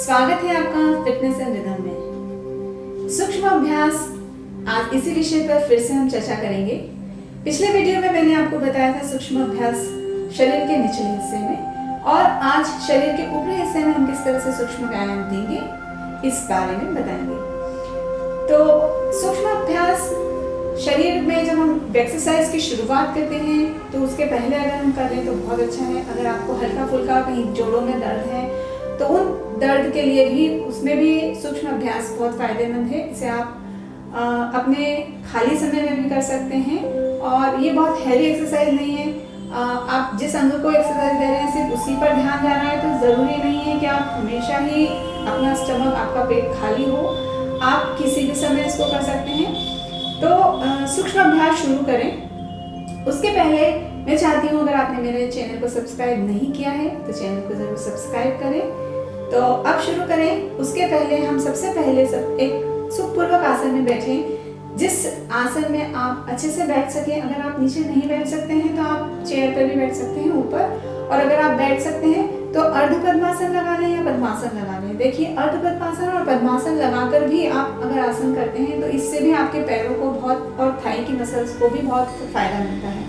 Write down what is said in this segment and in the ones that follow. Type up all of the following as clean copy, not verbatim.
स्वागत है आपका फिटनेस एंड रिदम में। सूक्ष्म अभ्यास, आज इसी विषय पर फिर से हम चर्चा करेंगे। पिछले वीडियो में मैंने आपको बताया था सूक्ष्म अभ्यास शरीर के निचले हिस्से में, और आज शरीर के ऊपरी हिस्से में हम किस तरह से सूक्ष्म व्यायाम देंगे इस बारे में बताएंगे। तो सूक्ष्म अभ्यास शरीर में जब हम एक्सरसाइज की शुरुआत करते हैं तो उसके पहले अगर हम कर लें तो बहुत अच्छा है। अगर आपको हल्का फुल्का कहीं जोड़ों में दर्द है तो उन दर्द के लिए भी उसमें भी सूक्ष्म अभ्यास बहुत फायदेमंद है। इसे आप अपने खाली समय में भी कर सकते हैं, और ये बहुत हैवी एक्सरसाइज नहीं है। आप जिस अंग को एक्सरसाइज दे रहे हैं सिर्फ उसी पर ध्यान जा रहा है, तो ज़रूरी नहीं है कि आप हमेशा ही अपना स्टमक, आपका पेट खाली हो। आप किसी भी समय इसको कर सकते हैं। तो सूक्ष्म अभ्यास शुरू करें उसके पहले मैं चाहती हूँ, अगर आपने मेरे चैनल को सब्सक्राइब नहीं किया है तो चैनल को ज़रूर सब्सक्राइब करें। तो अब शुरू करें। उसके पहले हम सबसे पहले एक सुखपूर्वक आसन में बैठें, जिस आसन में आप अच्छे से बैठ सकें। अगर आप नीचे नहीं बैठ सकते हैं तो आप चेयर पर भी बैठ सकते हैं ऊपर, और अगर आप बैठ सकते हैं तो अर्ध पद्मासन लगा लें या पद्मासन लगा लें। देखिए, अर्ध पद्मासन और पद्मासन लगाकर भी आप अगर आसन करते हैं तो इससे भी आपके पैरों को बहुत, और थाई की मसल्स को भी बहुत फायदा मिलता है।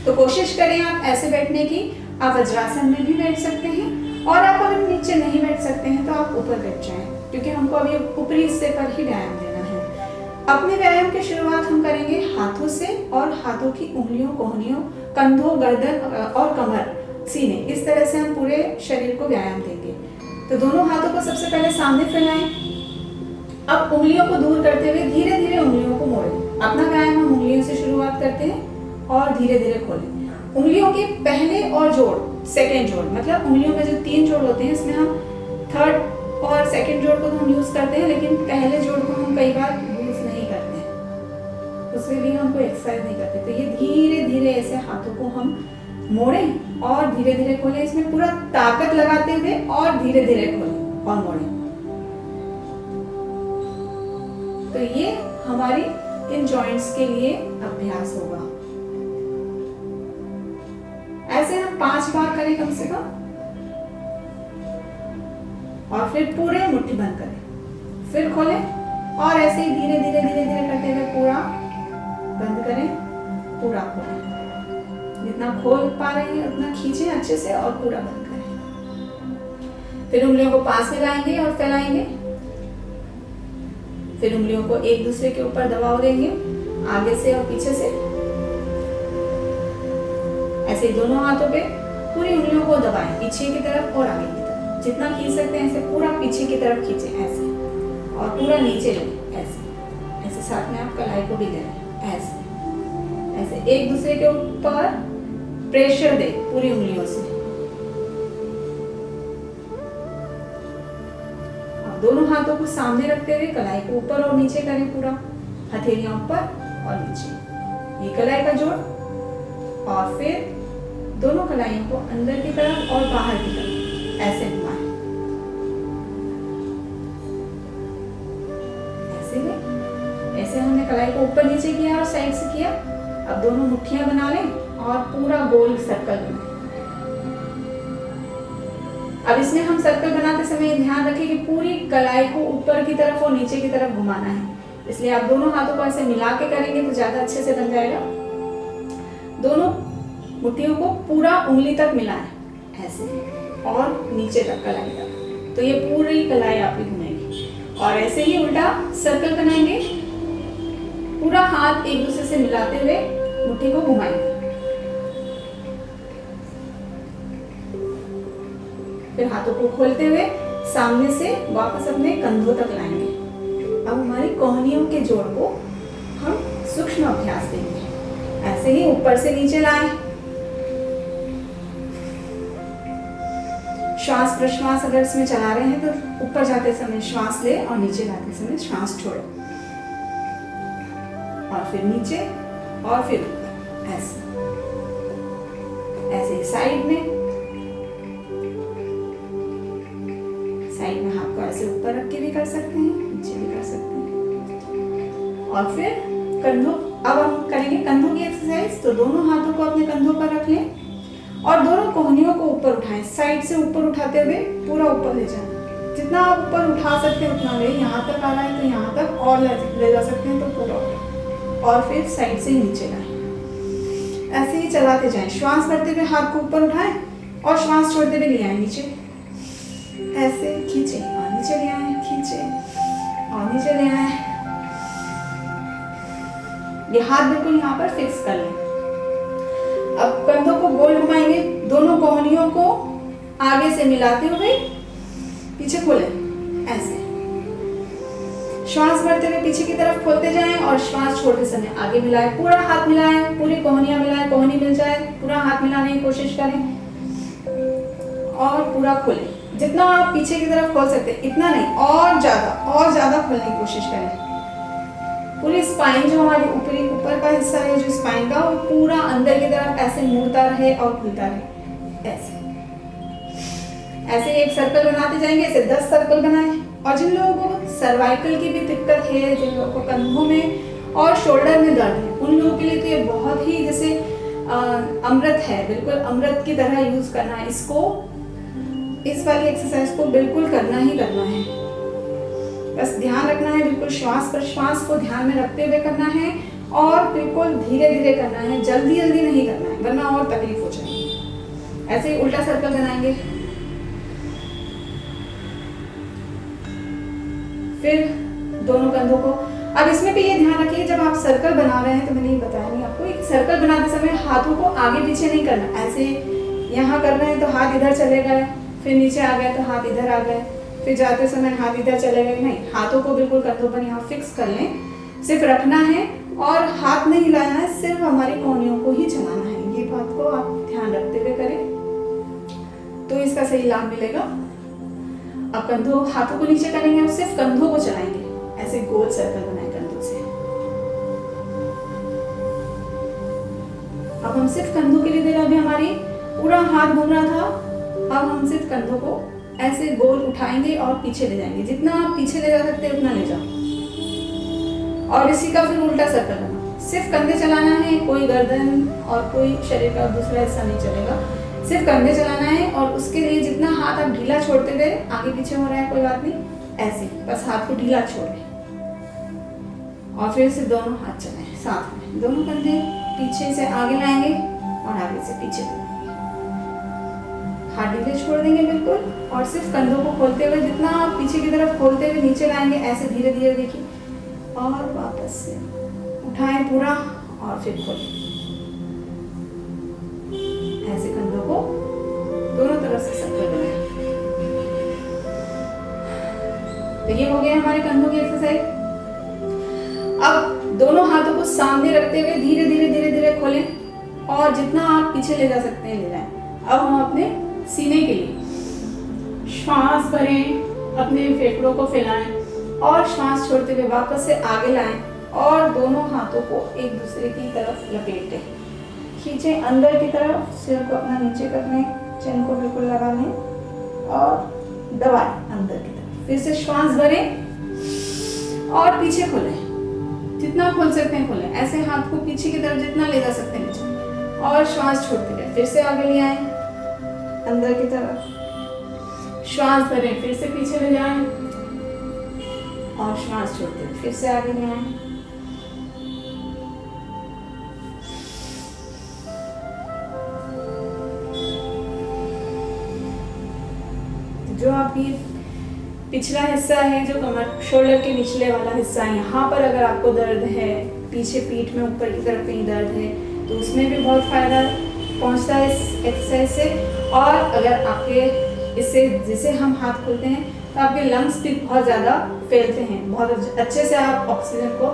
तो कोशिश करें आप ऐसे बैठने की। आप वज्रासन में भी बैठ सकते हैं, और आप अगर नीचे नहीं बैठ सकते हैं तो आप ऊपर बैठ जाएं, क्योंकि हमको अभी ऊपरी हिस्से पर ही व्यायाम देना है। अपने व्यायाम की शुरुआत हम करेंगे हाथों से, और हाथों की उंगलियों, कोहनियों, कंधों, गर्दन और कमर, सीने, इस तरह से हम पूरे शरीर को व्यायाम देंगे। तो दोनों हाथों को सबसे पहले सामने फैलाएं। अब उंगलियों को दूर करते हुए धीरे धीरे उंगलियों को मोड़ें। अपना व्यायाम हम उंगलियों से शुरुआत करते हैं और धीरे धीरे खोलें। उंगलियों के पहले और जोड़, सेकेंड जोड़, मतलब उंगलियों में जो 3 जोड़ होते हैं इसमें हम थर्ड और सेकेंड जोड़ को तो हम यूज करते हैं, लेकिन पहले जोड़ को हम कई बार यूज नहीं करते हैं, उसके लिए हम कोई एक्सरसाइज नहीं करते। तो ये धीरे धीरे ऐसे हाथों को हम मोड़ें और धीरे धीरे खोलें। इसमें पूरा ताकत लगाते हुए और धीरे धीरे खोलें और मोड़ें। तो ये हमारी इन जॉइंट्स के लिए अभ्यास होगा। ऐसे हम 5 बार करें कम से कम, और फिर पूरे मुट्ठी बंद करें, फिर खोलें और ऐसे ही धीरे धीरे धीरे धीरे करते हुए पूरा बंद करें, पूरा खोलें। जितना खोल पा रहे हैं उतना खींचें अच्छे से और पूरा बंद करें। फिर उंगलियों को पास में लाएंगे और फैलाएंगे। फिर उंगलियों को एक दूसरे के ऊपर दबाव देंगे, आगे से और पीछे से। ऐसे दोनों हाथों पे पूरी उंगलियों को दबाएं, पीछे की तरफ और आगे की तरफ। जितना खींच सकते हैं ऐसे पूरा पीछे की तरफ खींचें ऐसे, और पूरा नीचे लें ऐसे। ऐसे साथ में आप कलाई को भी ले लें ऐसे। ऐसे एक दूसरे के ऊपर प्रेशर दें पूरी उंगलियों से। अब दोनों हाथों को सामने रखते हुए कलाई को ऊपर और नीचे करें, पूरा हथेलियां ऊपर और नीचे। ये कलाई का जोड़, और फिर दोनों कलाइयों को अंदर की तरफ और बाहर की तरफ ऐसे घुमाएं। ऐसे में ऐसे हमने कलाई को ऊपर नीचे किया और साइड से किया। अब दोनों मुट्ठियां बना लें और पूरा गोल सर्कल बनाएं। अब इसमें हम सर्कल बनाते समय ध्यान रखें कि पूरी कलाई को ऊपर की तरफ और नीचे की तरफ घुमाना है, इसलिए आप दोनों हाथों को ऐसे मिला के करेंगे तो ज्यादा अच्छे से बन जाएगा। दोनों मुट्ठियों को पूरा उंगली तक मिलाएं ऐसे, और नीचे तक कलाई तक। तो ये पूरी कलाई आपकी घूमेगी। और ऐसे ही उल्टा सर्कल बनाएंगे, पूरा हाथ एक दूसरे से मिलाते हुए मुट्ठी को घुमाएंगे। फिर हाथों को खोलते हुए सामने से वापस अपने कंधों तक लाएंगे। अब हमारी कोहनियों के जोड़ को हम सूक्ष्म अभ्यास देंगे। ऐसे ही ऊपर से नीचे लाएं। श्वास प्रश्वास अगर इसमें चला रहे हैं तो ऊपर जाते समय श्वास ले और नीचे लाते समय श्वास छोड़े, और फिर नीचे और फिर ऊपर ऐसे। ऐसे साइड में हाथ को ऐसे ऊपर रख के भी कर सकते हैं, नीचे भी कर सकते हैं। और फिर कंधों, अब हम करेंगे कंधों की एक्सरसाइज। तो दोनों हाथों को अपने कंधों पर रख लें और दोनों कोहनियों को ऊपर उठाएं, साइड से ऊपर उठाते हुए पूरा ऊपर ले जाएं। जितना आप ऊपर उठा सकते हैं उतना ले, यहाँ तक आ रहा है तो यहाँ तक और ले जा सकते हैं तो पूरा और फिर साइड से नीचे लाएं। ऐसे ही चलाते जाएं। श्वास भरते हुए हाथ को ऊपर उठाएं और श्वास छोड़ते हुए ले आए नीचे, ऐसे खींचे और नीचे ले आए, खींचे और नीचे ले आए। ये हाथ बिल्कुल यहाँ पर फिक्स कर लें। अब कंधों को गोल घुमाएंगे, दोनों कोहनियों को आगे से मिलाते हुए पीछे खोलें ऐसे। श्वास भरते हुए पीछे की तरफ खोलते जाएं और श्वास छोड़ते समय आगे मिलाएं। पूरा हाथ मिलाएं, पूरी कोहनियां मिलाएं, कोहनी मिल जाए पूरा हाथ मिलाने की कोशिश करें और पूरा खोलें। जितना आप पीछे की तरफ खोल सकते हैं इतना नहीं, और ज्यादा खोलने की कोशिश करें। पूरी स्पाइन जो हमारी ऊपर का हिस्सा है जो स्पाइन का, वो पूरा अंदर की तरफ ऐसे मुड़ता रहे और खुलता रहे। ऐसे एक सर्कल बनाते जाएंगे, ऐसे 10 सर्कल बनाएं। और जिन लोगों को सर्वाइकल की भी दिक्कत है, जिन लोगों को कंधों में और शोल्डर में दर्द है, उन लोगों के लिए तो ये बहुत ही जैसे अमृत है, बिल्कुल अमृत की तरह यूज करना है इसको। इस वाली एक्सरसाइज को बिल्कुल करना ही करना है। बस ध्यान रखना है, बिल्कुल श्वास प्रश्वास को ध्यान में रखते हुए करना है और बिल्कुल धीरे धीरे करना है, जल्दी जल्दी नहीं करना है वरना और तकलीफ हो जाएगी। ऐसे ही उल्टा सर्कल बनाएंगे। फिर दोनों कंधों को, अब इसमें भी ये ध्यान रखिए जब आप सर्कल बना रहे हैं तो मैंने ये बताया नहीं आपको, एक सर्कल बनाते समय हाथों को आगे पीछे नहीं करना। ऐसे यहाँ कर रहे हैं तो हाथ इधर चले गए, फिर नीचे आ गए तो हाथ इधर आ गए, फिर जाते समय हाथ इधर चले गए, नहीं, हाथों को बिल्कुल कंधों पर यहाँ फिक्स कर लें। सिर्फ रखना है और हाथ नहीं हिलाना है, सिर्फ हमारी कोहनियों को ही चलाना है। ये बात को आप ध्यान रखते हुए करें तो इसका सही लाभ मिलेगा। अब कंधों हाथों को नीचे करेंगे, अब सिर्फ कंधों को चलाएंगे, ऐसे गोल सर्कल बनाए कंधों से। अब हम सिर्फ कंधों के लिए दे रहे, अभी हमारी पूरा हाथ घूम रहा था, अब हम सिर्फ कंधों को ऐसे गोल उठाएंगे और पीछे ले जाएंगे। जितना आप पीछे ले जा सकते हैं उतना ले जाओ। और इसी का फिर उल्टा सर्कल बना, सिर्फ कंधे चलाना है, कोई गर्दन और कोई शरीर का दूसरा हिस्सा नहीं चलेगा, सिर्फ कंधे चलाना है। और उसके लिए जितना हाथ आप ढीला छोड़ते हुए, आगे पीछे हो रहा है कोई बात नहीं, ऐसे बस हाथ को ढीला छोड़ें और फिर से दोनों हाथ चलाएं साथ में। दोनों कंधे पीछे से आगे लाएंगे और आगे से पीछे लाएंगे, हाथ ढीले छोड़ देंगे बिल्कुल। और सिर्फ कंधों को खोलते हुए, जितना आप पीछे की तरफ खोलते हुए नीचे लाएंगे, ऐसे धीरे धीरे देखिए और वापस से उठाएं पूरा और फिर खोलें। ऐसे कंधों को दोनों तरफ से सर्कल बनाएं। तो ये हो गया हमारे कंधों की एक्सरसाइज। अब दोनों हाथों को सामने रखते हुए धीरे धीरे धीरे धीरे खोलें और जितना आप पीछे ले जा सकते हैं ले जाएं। अब हम अपने सीने के लिए श्वास भरें, अपने फेफड़ों को फैलाएं और श्वास छोड़ते हुए वापस से आगे लाएं और दोनों हाथों को एक दूसरे की तरफ लपेटें, खींचें अंदर की तरफ, सिर को अपना नीचे करने, चिन को बिल्कुल लगा लें और दबाएं अंदर की तरफ। फिर से श्वास भरें और पीछे खोलें, जितना खोल सकते हैं खोलें। ऐसे हाथ को पीछे की तरफ जितना ले जा सकते हैं नीचे और श्वास छोड़ते गए। फिर से आगे ले आए अंदर की तरफ, श्वास भरें, फिर से पीछे ले जाएं और श्वास छोड़ते फिर से आगे ले आए। जो आपकी पिछला हिस्सा है, जो कमर शोल्डर के निचले वाला हिस्सा है, यहाँ पर अगर आपको दर्द है, पीछे पीठ में ऊपर की तरफ कहीं दर्द है, तो उसमें भी बहुत फायदा पहुँचता है इस एक्सरसाइज से। और अगर आपके इससे जिसे हम हाथ खोलते हैं तो आपके लंग्स भी बहुत ज़्यादा फैलते हैं, बहुत अच्छे से आप ऑक्सीजन को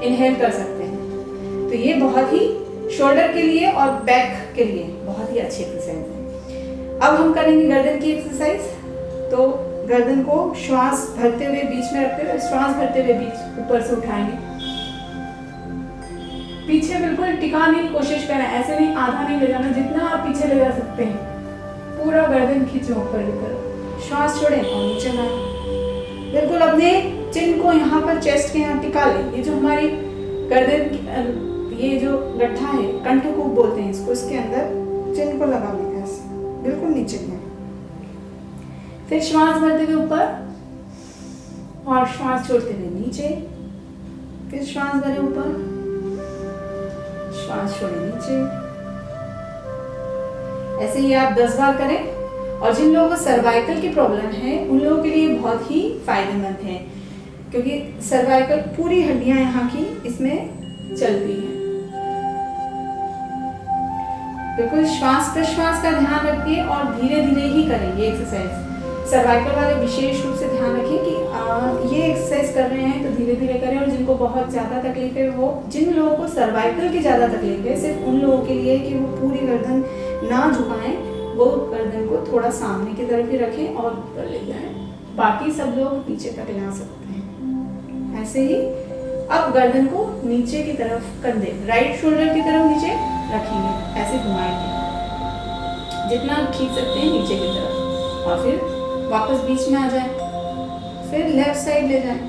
इनहेल कर सकते हैं। तो ये बहुत ही शोल्डर के लिए और बैक के लिए बहुत ही अच्छी एक्सरसाइज है। अब हम करेंगे गर्दन की एक्सरसाइज। तो गर्दन को श्वास भरते हुए बीच में रखते हुए, श्वास भरते हुए बीच ऊपर से उठाएंगे, पीछे बिल्कुल टिकाने की कोशिश करें, ऐसे नहीं आधा नहीं ले जाना, जितना आप पीछे ले जा सकते हैं पूरा गर्दन खींचो ऊपर की तरफ, श्वास छोड़ें और नीचे लाएं। बिल्कुल अपने चिन को यहाँ पर चेस्ट के यहाँ टिका लें। ये जो हमारी गर्दन, ये जो गड्ढा है, कंठकूप बोलते हैं इसको, इसके अंदर चिन को लगा लें ऐसे बिल्कुल नीचे में। फिर श्वास भरते हुए ऊपर और श्वास छोड़ते हुए नीचे, फिर श्वास भरे ऊपर, श्वास छोड़े नीचे। ऐसे ही आप 10 बार करें। और जिन लोगों को सर्वाइकल की प्रॉब्लम है उन लोगों के लिए बहुत ही फायदेमंद है, क्योंकि सर्वाइकल पूरी हड्डियां यहाँ की इसमें चलती हैं। बिल्कुल श्वास प्रश्वास का ध्यान रखिए और धीरे धीरे ही करेंगे एक्सरसाइज। सर्वाइकल वाले विशेष रूप से ध्यान रखें कि ये एक्सरसाइज कर रहे हैं तो धीरे धीरे करें। और जिनको बहुत ज़्यादा तकलीफ है, वो जिन लोगों को सर्वाइकल की ज़्यादा तकलीफ है, सिर्फ उन लोगों के लिए कि वो पूरी गर्दन ना झुकाएं, वो गर्दन को थोड़ा सामने की तरफ ही रखें और ऊपर ले जाएं। बाकी सब लोग नीचे तक ला सकते हैं। ऐसे ही अब गर्दन को नीचे की तरफ, कंधे राइट शोल्डर की तरफ नीचे रखेंगे, ऐसे घुमाएंगे जितना खींच सकते हैं नीचे की तरफ, और फिर वापस बीच में आ जाए, फिर लेफ्ट साइड ले जाएं।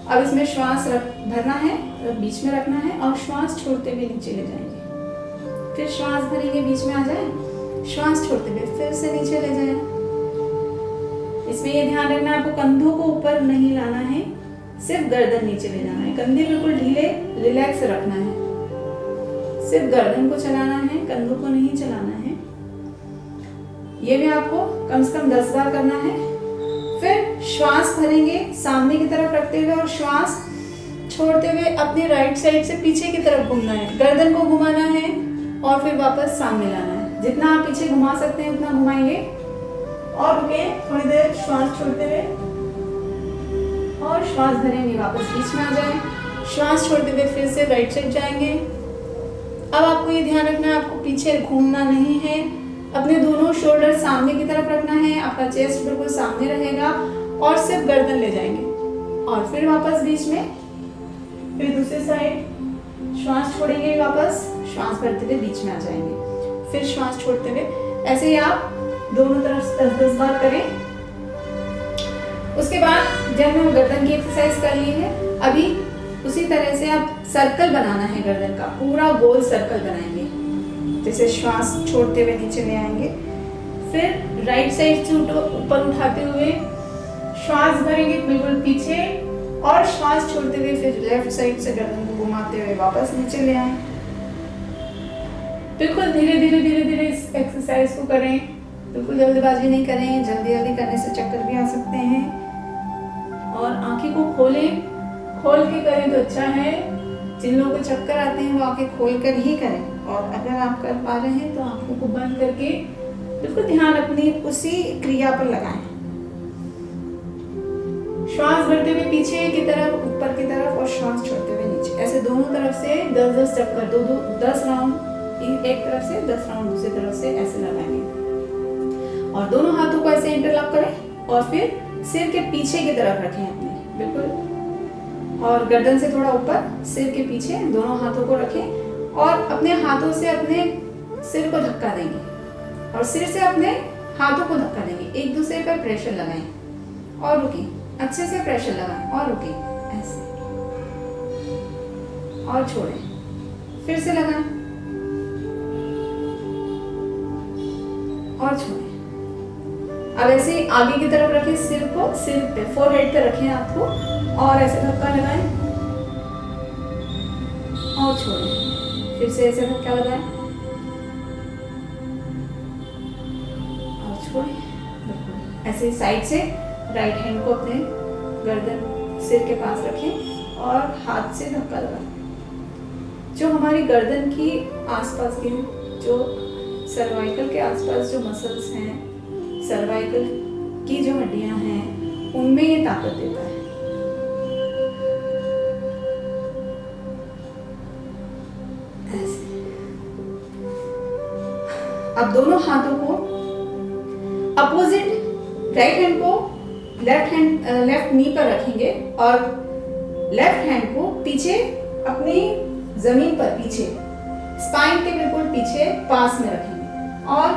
अब इसमें श्वास भरना है, बीच में रखना है और श्वास छोड़ते हुए नीचे ले जाएंगे। फिर श्वास भरेंगे, बीच में आ जाए, श्वास छोड़ते हुए फिर से नीचे ले जाएं। इसमें ये ध्यान रखना है आपको कंधों को ऊपर नहीं लाना है, सिर्फ गर्दन नीचे ले जाना है। कंधे बिल्कुल ढीले रिलैक्स रखना है, सिर्फ गर्दन को चलाना है, कंधों को नहीं चलाना है। ये भी आपको कम से कम 10 बार करना है। फिर श्वास भरेंगे सामने की तरफ रखते हुए और श्वास छोड़ते हुए अपने राइट साइड से पीछे की तरफ घूमना है, गर्दन को घुमाना है और फिर वापस सामने लाना है। जितना आप पीछे घुमा सकते हैं उतना घुमाएंगे और रुके थोड़ी देर, श्वास छोड़ते हुए और श्वास भरेंगे, वापस बीच में आ जाए, श्वास छोड़ते हुए फिर से राइट साइड जाएंगे। अब आपको ये ध्यान रखना है आपको पीछे घूमना नहीं है, अपने दोनों शोल्डर सामने की तरफ रखना है, आपका चेस्ट बिल्कुल सामने रहेगा और सिर्फ गर्दन ले जाएंगे और फिर वापस बीच में, फिर दूसरी साइड श्वास छोड़ेंगे, वापस श्वास भरते हुए बीच में आ जाएंगे, फिर श्वास छोड़ते हुए। ऐसे ही आप दोनों तरफ 10-10 बार करें। उसके बाद जब हम गर्दन की एक्सरसाइज कर ली है, अभी उसी तरह से आप सर्कल बनाना है, गर्दन का पूरा गोल सर्कल बनाएंगे। जैसे श्वास छोड़ते हुए नीचे ले आएंगे, फिर राइट साइड से ऊपर उठाते हुए श्वास भरेंगे बिल्कुल पीछे और श्वास छोड़ते हुए फिर लेफ्ट साइड से गर्दन को घुमाते हुए वापस नीचे ले आए। बिल्कुल धीरे धीरे इस एक्सरसाइज को करें, बिल्कुल जल्दबाजी नहीं करें। जल्दी करने से चक्कर भी आ सकते हैं। और आंखें को खोल के करें तो अच्छा है। जिन लोगों को चक्कर आते हैं वो आंखें खोल कर ही करें, और अगर आप कर पा रहे हैं तो आंखों को बंद करके बिल्कुल ध्यान अपनी उसी क्रिया पर लगाएं। श्वास भरते हुए पीछे की तरफ, ऊपर की तरफ और श्वास छोड़ते हुए नीचे। ऐसे दोनों तरफ से 10-10 चक्कर, 10 राउंड एक तरफ से, 10 राउंड दूसरी तरफ से ऐसे लगाएंगे। और दोनों हाथों को ऐसे इंटरलॉक करें और फिर सिर के पीछे की तरफ रखें अपने, बिल्कुल, और गर्दन से थोड़ा ऊपर, सिर के पीछे दोनों हाथों को रखें और अपने हाथों से अपने सिर को धक्का देंगे और सिर से अपने हाथों को धक्का देंगे। एक दूसरे पर प्रेशर लगाएं और रुकें, अच्छे से प्रेशर लगाएं और रुकें, ऐसे, और छोड़ें, फिर से लगाएं और छोड़ें। अब ऐसे आगे की तरफ रखें सिर को, सिर पे, फोरहेड पे रखें हाथ को और ऐसे धक्का लगाएं और छोड़ें, फिर से ऐसे धक्का लगाएं और छोड़ें। बिल्कुल ऐसे साइड से राइट हैंड को अपने गर्दन सिर के पास रखें और हाथ से धक्का लगाएं। जो हमारी गर्दन की आसपास की, जो सर्वाइकल के आसपास जो मसल्स हैं, सर्वाइकल की जो हड्डियां हैं, उनमें ये ताकत देता है। ऐसे। अब दोनों हाथों को अपोजिट, राइट हैंड को लेफ्ट नी पर रखेंगे और लेफ्ट हैंड को पीछे अपनी जमीन पर, पीछे स्पाइन के बिल्कुल पीछे पास में रखेंगे और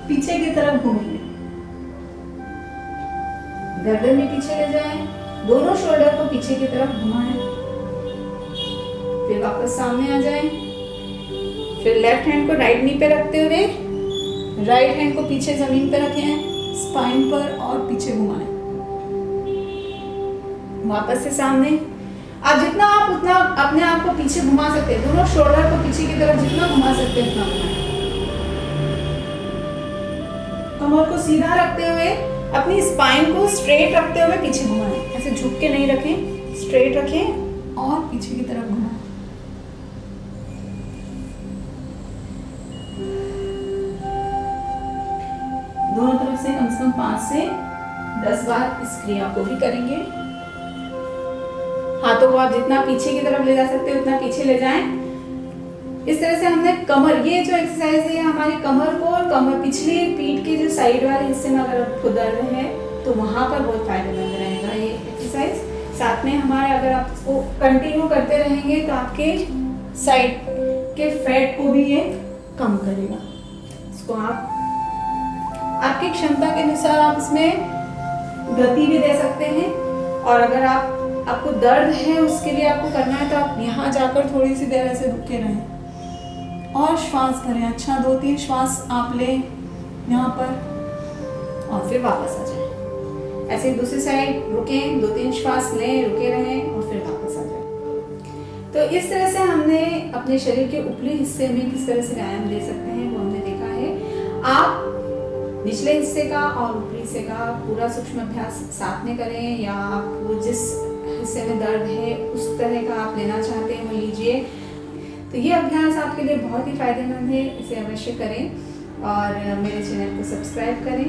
पीछे की तरफ घूमेंगे। गर्दन भी पीछे ले जाएं, दोनों शोल्डर को पीछे की तरफ घुमाएं, फिर वापस सामने आ जाएं। फिर लेफ्ट हैंड को राइट नी पे रखते हुए राइट हैंड को पीछे जमीन पे रखें स्पाइन पर और पीछे घुमाएं। वापस से सामने। आप जितना आप उतना अपने आप को पीछे घुमा सकते हैं, दोनों शोल्डर को पीछे की तरफ जितना घुमा सकते हैं उतना घुमाएं। कमर को सीधा रखते हुए अपनी स्पाइन को स्ट्रेट रखते हुए पीछे घुमाएं। ऐसे झुक के नहीं रखें, स्ट्रेट रखें और पीछे की तरफ घुमाएं। दोनों तरफ से कम 5 से 10 बार इस क्रिया को भी करेंगे। हाथों को आप जितना पीछे की तरफ ले जा सकते हैं उतना पीछे ले जाएं। इस तरह से हमने कमर, ये जो एक्सरसाइज है हमारी कमर को और कमर पिछली पीठ के जो साइड वाले हिस्से में अगर आपको दर्द है तो वहां पर बहुत फायदेमंद रहेगा ये एक्सरसाइज। साथ में हमारे अगर आप इसको कंटिन्यू करते रहेंगे तो आपके साइड के फैट को भी ये कम करेगा। इसको आप आपकी क्षमता के अनुसार आप इसमें गति भी दे सकते हैं, और अगर आपको दर्द है उसके लिए आपको करना है तो आप यहाँ जाकर थोड़ी सी देर ऐसे रुके रहें और श्वास भरें। अच्छा 2-3 श्वास आप लें यहाँ पर और फिर वापस आ जाएं। ऐसे दूसरी साइड रुकें, 2-3 श्वास लें, रुके रहें और फिर वापस आ जाएं। तो इस तरह से हमने अपने शरीर के ऊपरी हिस्से में किस तरह से व्यायाम ले सकते हैं वो हमने देखा है। आप निचले हिस्से का और ऊपरी हिस्से का पूरा सूक्ष्म अभ्यास साथ में करें, या आपको जिस हिस्से में दर्द है उस तरह का आप लेना चाहते हैं वो लीजिए। तो ये अभ्यास आपके लिए बहुत ही फायदेमंद है, इसे अवश्य करें और मेरे चैनल को सब्सक्राइब करें।